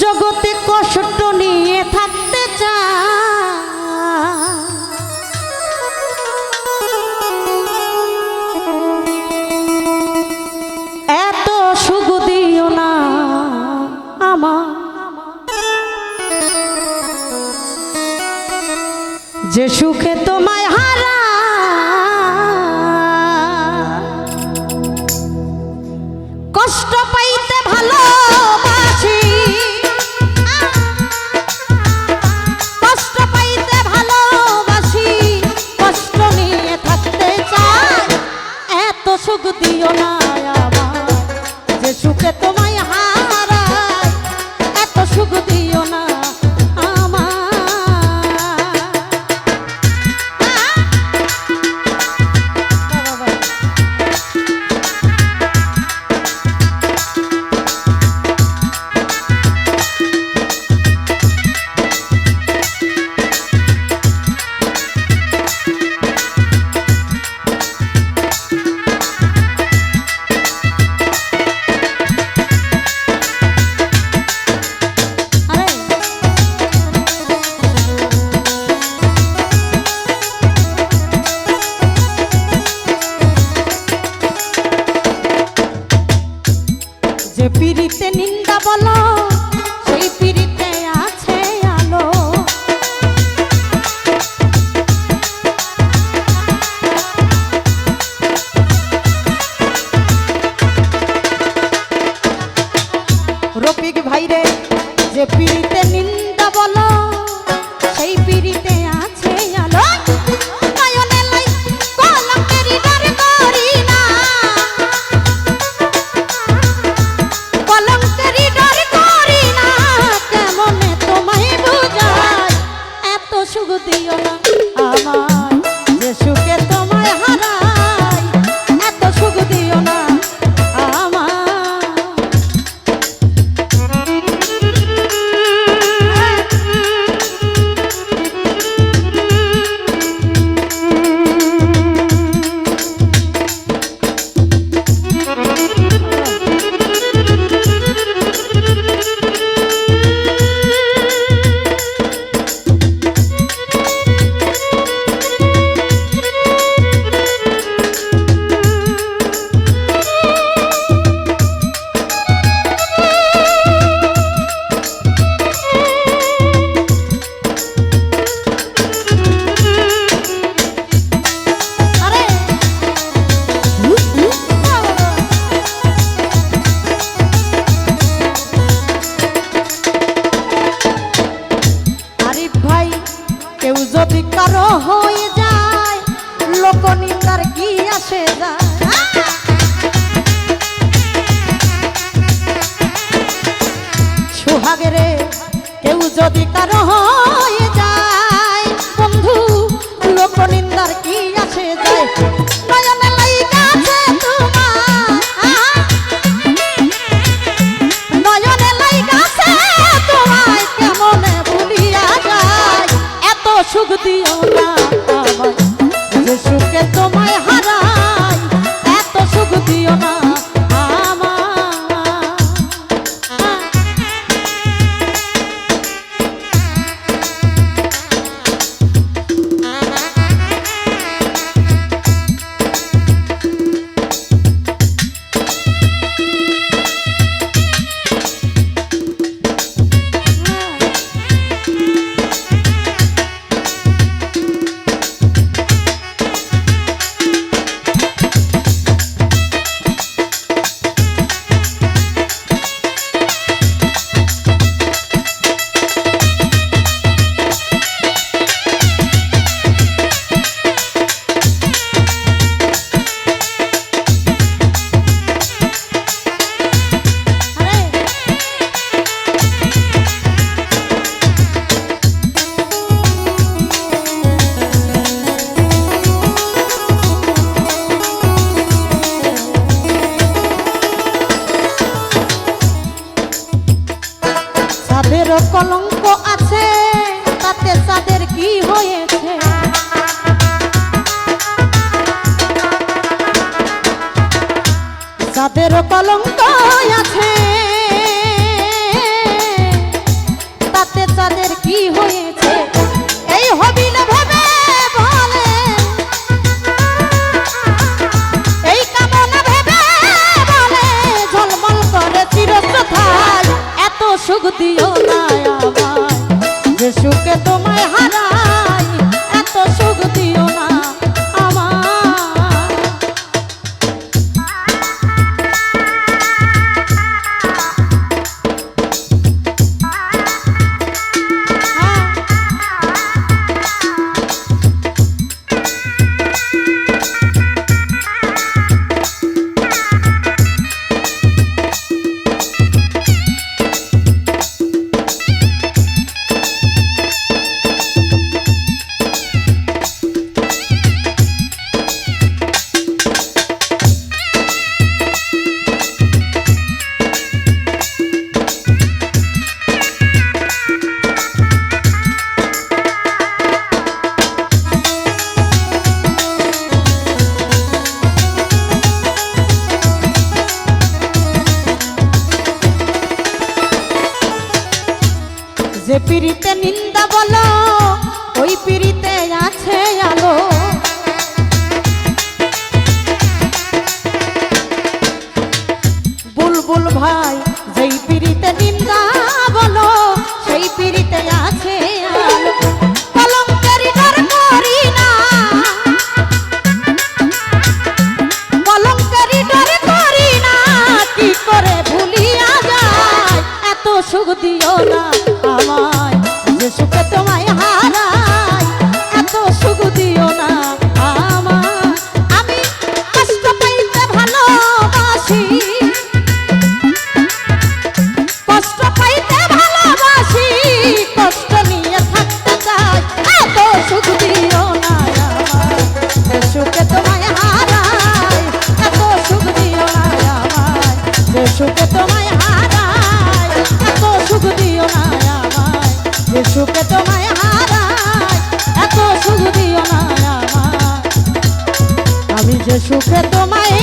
জগতে কষ্ট নিয়ে থাকতে চায়, এত সুখ দিও না আমার, যে সুখে তোমায় হারা কষ্ট পাইতে ভালোবাসি, কষ্ট পাইতে ভালোবাসি, কষ্ট নিয়ে থাকতে চাই, এত সুখ দিও না আমার, যে সুখে তোমায় হারাই, এত সুখ দিও না আমার। যে পিরিতে নিন্দা বলো, সেই পিরিতে আছে আলো, রফিক ভাইরে যে পিরিতে নিন্দা বলো, সেই পিরিতে আছে আলো, নয়নে লাই কলঙ্কেরই ডর করি না, কলঙ্কেরই ডর করি না, কেমনে তোমায় বুঝাই, এত সুখ দিও না আমার, যে সুখে তোমায় হারাই, এত সুখ দিও না আমার। কেউ যদি কারো হয়ে যায়, লোকনিন্দার কি আসে যায়, সোহাগেরে কেউ যদি কারো হয়ে যায়, বন্ধু লোকনিন্দার কি আসে যায়, নয়নে লাইগা আছে তোমার, নয়নে লাইগা আছে তোমায়, কেমনে ভুলিয়া যায়, এত সুখ দিও না আমার, যে সুখে তোমায় হারাই, এত সুখ দিও না আমার। যাদের কলঙ্ক আছে তাতে তাদের কি হয়েছে, যাদের কলঙ্ক আছে সুখ দিও না আমায়, যে সুখে তোমায় হারাই এত সুখ দিও না আমায়। যে পিরিতে নিন্দা বলো ওই পিরিতে আছে আলো, বুলবুল ভাই যেই পিরিতে নিন্দা বলো সেই পিরিতে আছে আলো। কলঙ্কেরি ডর করি না, কলঙ্কেরি ডর করি না, কি করে ভুলিয়া যায় এত সুখ দিও না আমায়, যে সুখে তোমায় হারাই এত সুখ দিও না আমায়। আমি কষ্ট পাইতে ভালোবাসি, কষ্ট পাইতে ভালোবাসি, কষ্ট নিয়ে থাকতে চাই এত সুখ দিও না আমায়, যে সুখে তোমায় হারাই এত সুখ দিও না আমায়, যে সুখে তোমায় হারাই এত সুখ দিও না আমায়, যে সুখে তোমায় হারাই এত সুখ দিও না আমায়। আমি যে সুখে তোমায়